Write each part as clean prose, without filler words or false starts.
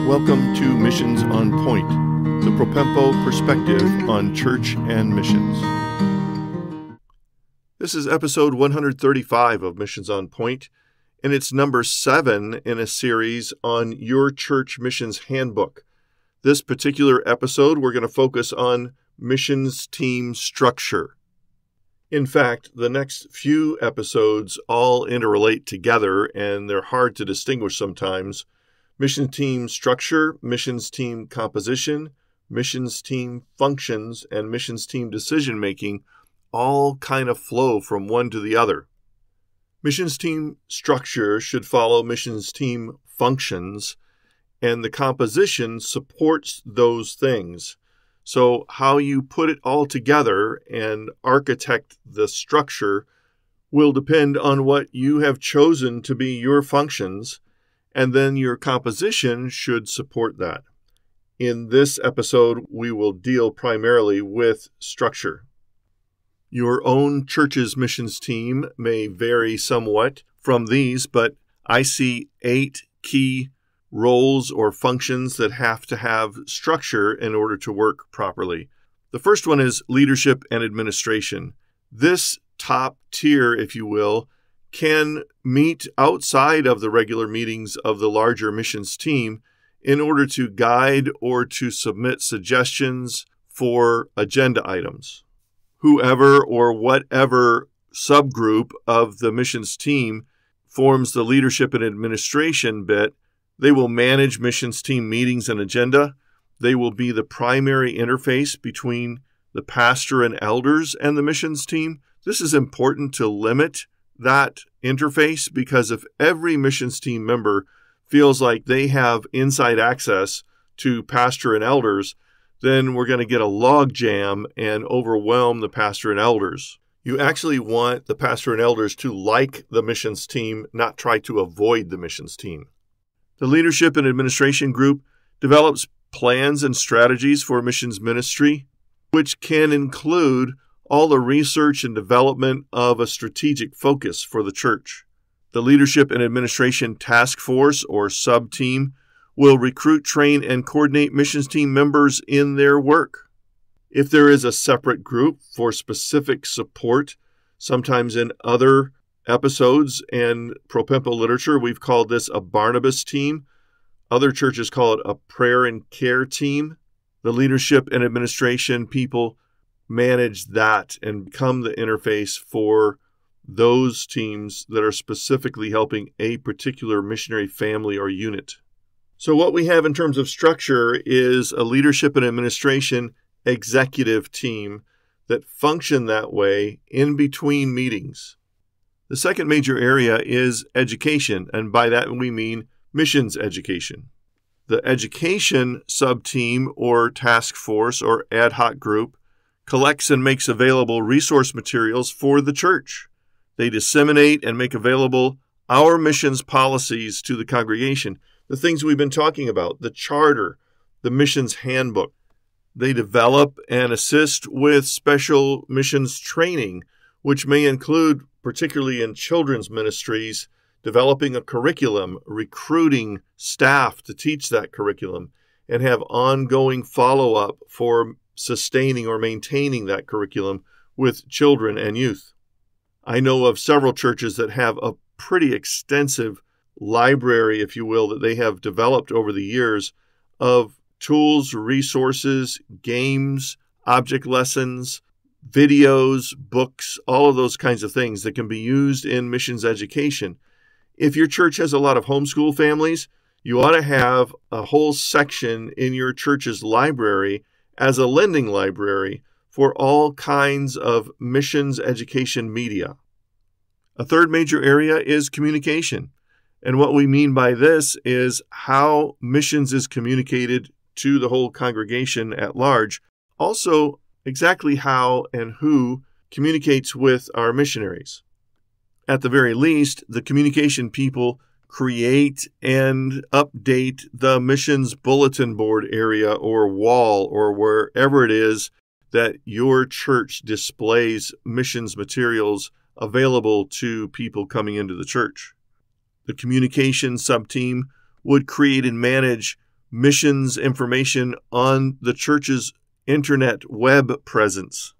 Welcome to Missions on Point, the Propempo perspective on church and missions. This is episode 135 of Missions on Point, and it's number 7 in a series on Your Church Missions Handbook. This particular episode, we're going to focus on missions team structure. In fact, the next few episodes all interrelate together, and they're hard to distinguish sometimes. Mission team structure, missions team composition, missions team functions, and missions team decision-making all kind of flow from one to the other. Missions team structure should follow missions team functions, and the composition supports those things. So how you put it all together and architect the structure will depend on what you have chosen to be your functions, and then your composition should support that. In this episode, we will deal primarily with structure. Your own church's missions team may vary somewhat from these, but I see 8 key roles or functions that have to have structure in order to work properly. The first one is leadership and administration. This top tier, if you will, can meet outside of the regular meetings of the larger missions team in order to guide or to submit suggestions for agenda items. Whoever or whatever subgroup of the missions team forms the leadership and administration bit, they will manage missions team meetings and agenda. They will be the primary interface between the pastor and elders and the missions team. This is important to limit that interface, because if every missions team member feels like they have inside access to pastor and elders, then we're going to get a log jam and overwhelm the pastor and elders. You actually want the pastor and elders to like the missions team, not try to avoid the missions team. The leadership and administration group develops plans and strategies for missions ministry, which can include all the research and development of a strategic focus for the church. The leadership and administration task force or sub-team will recruit, train, and coordinate missions team members in their work. If there is a separate group for specific support, sometimes in other episodes and Propempo literature, we've called this a Barnabas team. Other churches call it a prayer and care team. The leadership and administration people manage that and become the interface for those teams that are specifically helping a particular missionary family or unit. So what we have in terms of structure is a leadership and administration executive team that function that way in between meetings. The second major area is education, and by that we mean missions education. The education sub-team or task force or ad hoc group collects and makes available resource materials for the church. They disseminate and make available our missions policies to the congregation, the things we've been talking about, the charter, the missions handbook. They develop and assist with special missions training, which may include, particularly in children's ministries, developing a curriculum, recruiting staff to teach that curriculum, and have ongoing follow-up for sustaining or maintaining that curriculum with children and youth. I know of several churches that have a pretty extensive library, if you will, that they have developed over the years of tools, resources, games, object lessons, videos, books, all of those kinds of things that can be used in missions education. If your church has a lot of homeschool families, you ought to have a whole section in your church's library as a lending library for all kinds of missions education media. A third major area is communication. And what we mean by this is how missions is communicated to the whole congregation at large. Also, exactly how and who communicates with our missionaries. At the very least, the communication people create and update the missions bulletin board area or wall or wherever it is that your church displays missions materials available to people coming into the church. The communication sub-team would create and manage missions information on the church's internet web presence,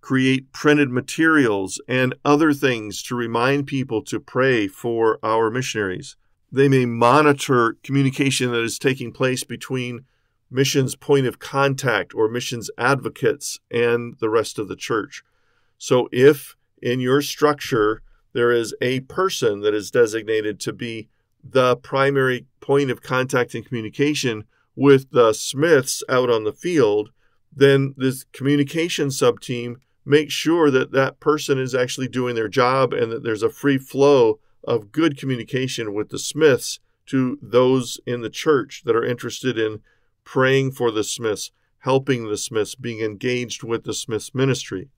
create printed materials and other things to remind people to pray for our missionaries. They may monitor communication that is taking place between missions point of contact or missions advocates and the rest of the church. So if in your structure there is a person that is designated to be the primary point of contact and communication with the Smiths out on the field, then this communication sub-team makes sure that that person is actually doing their job and that there's a free flow of good communication with the Smiths to those in the church that are interested in praying for the Smiths, helping the Smiths, being engaged with the Smiths ministry.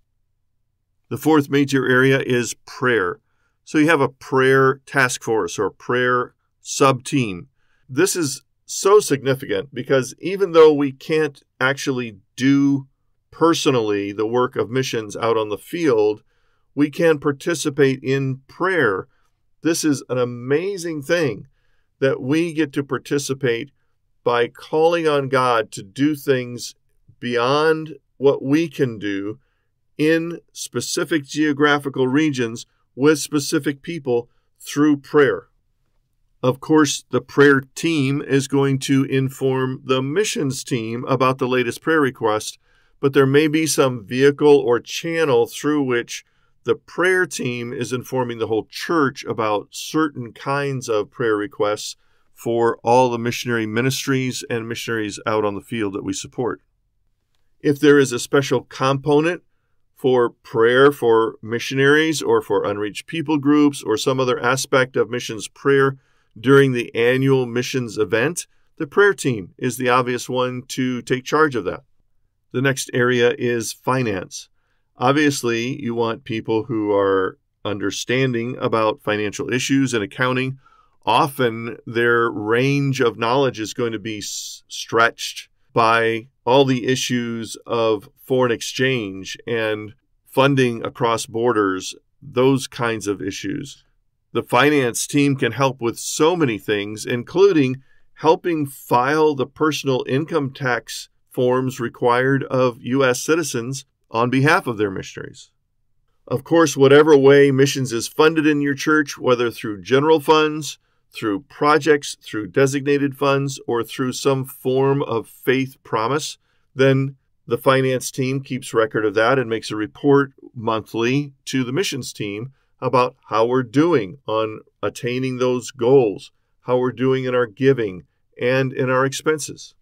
The fourth major area is prayer. So you have a prayer task force or prayer sub-team. This is so significant because even though we can't actually do personally the work of missions out on the field, we can participate in prayer. This is an amazing thing that we get to participate by calling on God to do things beyond what we can do in specific geographical regions with specific people through prayer. Of course, the prayer team is going to inform the missions team about the latest prayer request, but there may be some vehicle or channel through which the prayer team is informing the whole church about certain kinds of prayer requests for all the missionary ministries and missionaries out on the field that we support. If there is a special component for prayer for missionaries or for unreached people groups or some other aspect of missions prayer during the annual missions event, the prayer team is the obvious one to take charge of that. The next area is finance. Obviously, you want people who are understanding about financial issues and accounting. Often their range of knowledge is going to be stretched by all the issues of foreign exchange and funding across borders, those kinds of issues. The finance team can help with so many things, including helping file the personal income tax forms required of U.S. citizens on behalf of their missionaries. Of course, whatever way missions is funded in your church, whether through general funds, through projects, through designated funds, or through some form of faith promise, then the finance team keeps record of that and makes a report monthly to the missions team about how we're doing on attaining those goals, how we're doing in our giving and in our expenses.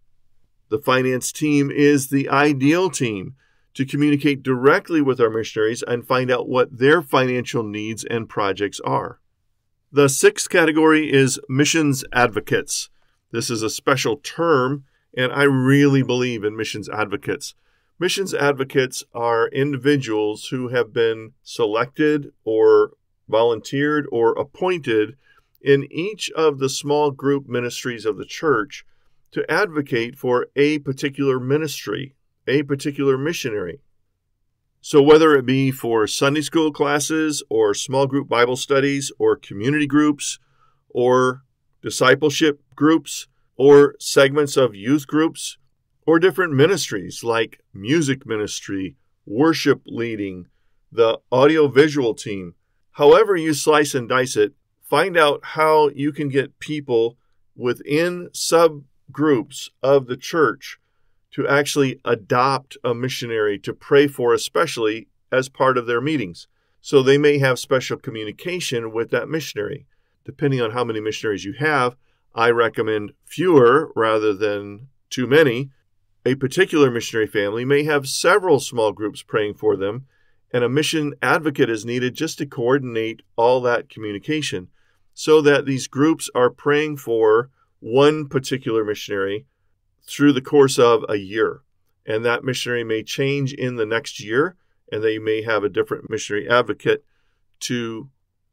The finance team is the ideal team to communicate directly with our missionaries and find out what their financial needs and projects are. The sixth category is missions advocates. This is a special term, and I really believe in missions advocates. Missions advocates are individuals who have been selected or volunteered or appointed in each of the small group ministries of the church to advocate for a particular ministry, a particular missionary. So whether it be for Sunday school classes or small group Bible studies or community groups or discipleship groups or segments of youth groups or different ministries like music ministry, worship leading, the audiovisual team, however you slice and dice it, find out how you can get people within subgroups of the church to actually adopt a missionary to pray for, especially as part of their meetings. So they may have special communication with that missionary. Depending on how many missionaries you have, I recommend fewer rather than too many. A particular missionary family may have several small groups praying for them, and a mission advocate is needed just to coordinate all that communication so that these groups are praying for one particular missionary through the course of a year. And that missionary may change in the next year, and they may have a different missionary advocate to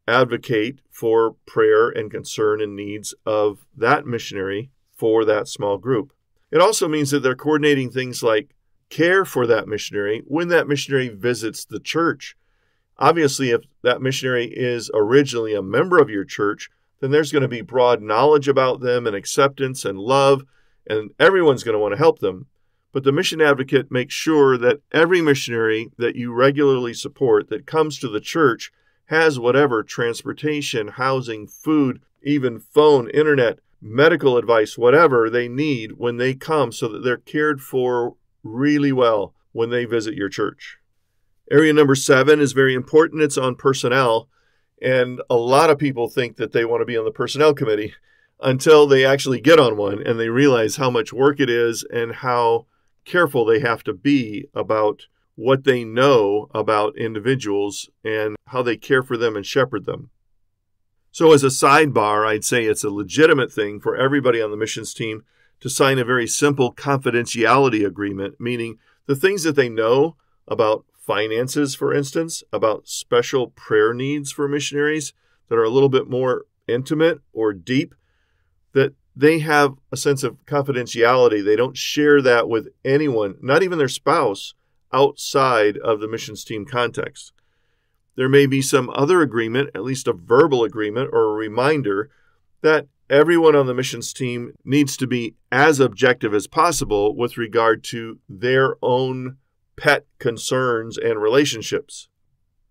advocate for prayer and concern and needs of that missionary for that small group. It also means that they're coordinating things like care for that missionary when that missionary visits the church. Obviously, if that missionary is originally a member of your church, then there's going to be broad knowledge about them and acceptance and love. and everyone's going to want to help them. But the mission advocate makes sure that every missionary that you regularly support that comes to the church has whatever transportation, housing, food, even phone, internet, medical advice, whatever they need when they come, so that they're cared for really well when they visit your church. Area number 7 is very important. It's on personnel. And a lot of people think that they want to be on the personnel committee until they actually get on one and they realize how much work it is and how careful they have to be about what they know about individuals and how they care for them and shepherd them. So as a sidebar, I'd say it's a legitimate thing for everybody on the missions team to sign a very simple confidentiality agreement, meaning the things that they know about finances, for instance, about special prayer needs for missionaries that are a little bit more intimate or deep, that they have a sense of confidentiality. They don't share that with anyone, not even their spouse, outside of the missions team context. There may be some other agreement, at least a verbal agreement or a reminder, that everyone on the missions team needs to be as objective as possible with regard to their own pet concerns and relationships.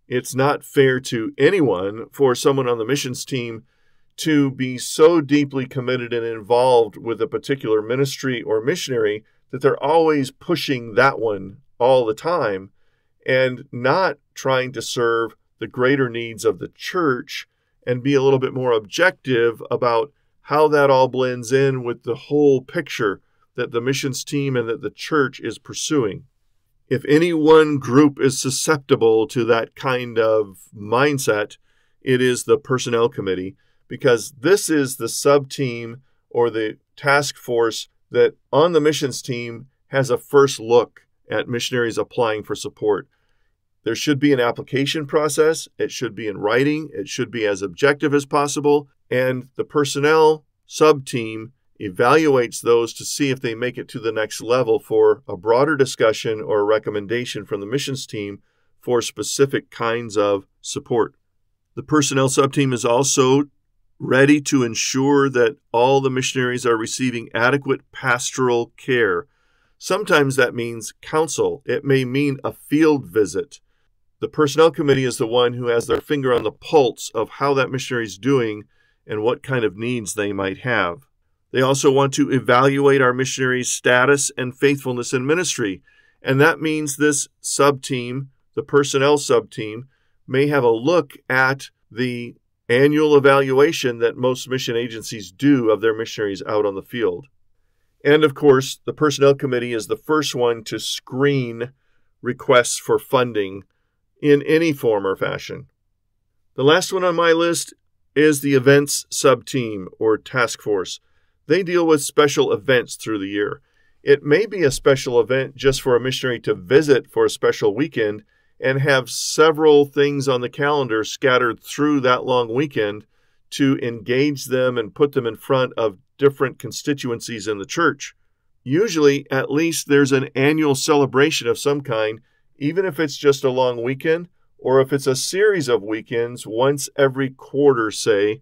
It's not fair to anyone for someone on the missions team to be so deeply committed and involved with a particular ministry or missionary that they're always pushing that one all the time and not trying to serve the greater needs of the church and be a little bit more objective about how that all blends in with the whole picture that the missions team and that the church is pursuing. If any one group is susceptible to that kind of mindset, it is the personnel committee, because this is the sub-team or the task force that on the missions team has a first look at missionaries applying for support. There should be an application process. It should be in writing. It should be as objective as possible. And the personnel sub-team evaluates those to see if they make it to the next level for a broader discussion or a recommendation from the missions team for specific kinds of support. The personnel sub-team is also ready to ensure that all the missionaries are receiving adequate pastoral care. Sometimes that means counsel. It may mean a field visit. The personnel committee is the one who has their finger on the pulse of how that missionary is doing and what kind of needs they might have. They also want to evaluate our missionaries' status and faithfulness in ministry. And that means this sub-team, the personnel sub-team, may have a look at the annual evaluation that most mission agencies do of their missionaries out on the field. And of course, the personnel committee is the first one to screen requests for funding in any form or fashion. The last one on my list is the events sub-team or task force. They deal with special events through the year. It may be a special event just for a missionary to visit for a special weekend and have several things on the calendar scattered through that long weekend to engage them and put them in front of different constituencies in the church. Usually, at least there's an annual celebration of some kind, even if it's just a long weekend, or if it's a series of weekends once every quarter, say,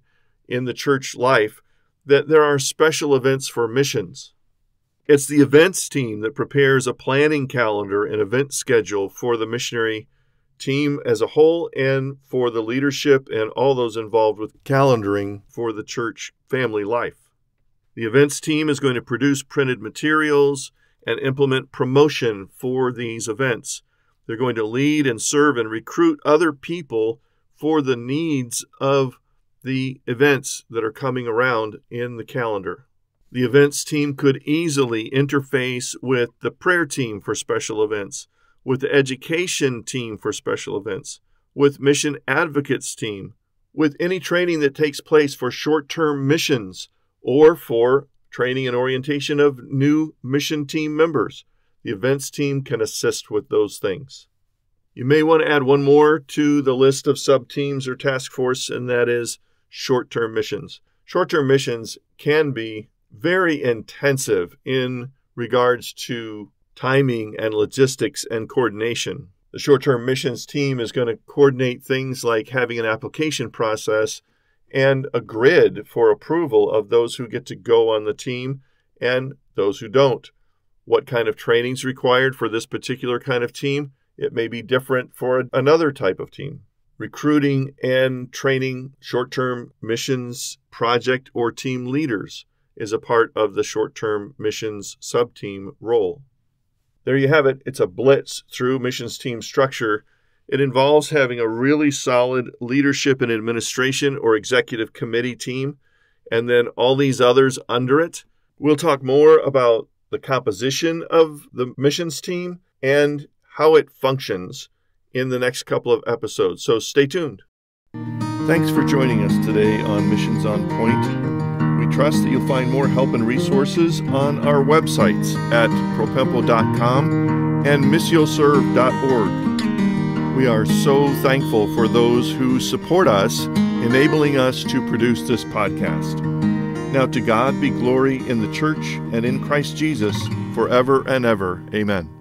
in the church life, that there are special events for missions. It's the events team that prepares a planning calendar and event schedule for the missionary team as a whole and for the leadership and all those involved with calendaring for the church family life. The events team is going to produce printed materials and implement promotion for these events. They're going to lead and serve and recruit other people for the needs of the events that are coming around in the calendar. The events team could easily interface with the prayer team for special events, with the education team for special events, with mission advocates team, with any training that takes place for short-term missions or for training and orientation of new mission team members. The events team can assist with those things. You may want to add one more to the list of sub-teams or task force, and that is short-term missions. Short-term missions can be very intensive in regards to timing and logistics and coordination. The short-term missions team is going to coordinate things like having an application process and a grid for approval of those who get to go on the team and those who don't. What kind of training is required for this particular kind of team? It may be different for another type of team. Recruiting and training short-term missions project or team leaders is a part of the short-term missions sub-team role. There you have it. It's a blitz through missions team structure. It involves having a really solid leadership and administration or executive committee team, and then all these others under it. We'll talk more about the composition of the missions team and how it functions in the next couple of episodes. So stay tuned. Thanks for joining us today on Missions on Point. We trust that you'll find more help and resources on our websites at propempo.com and missioserve.org. We are so thankful for those who support us, enabling us to produce this podcast. Now to God be glory in the church and in Christ Jesus forever and ever. Amen.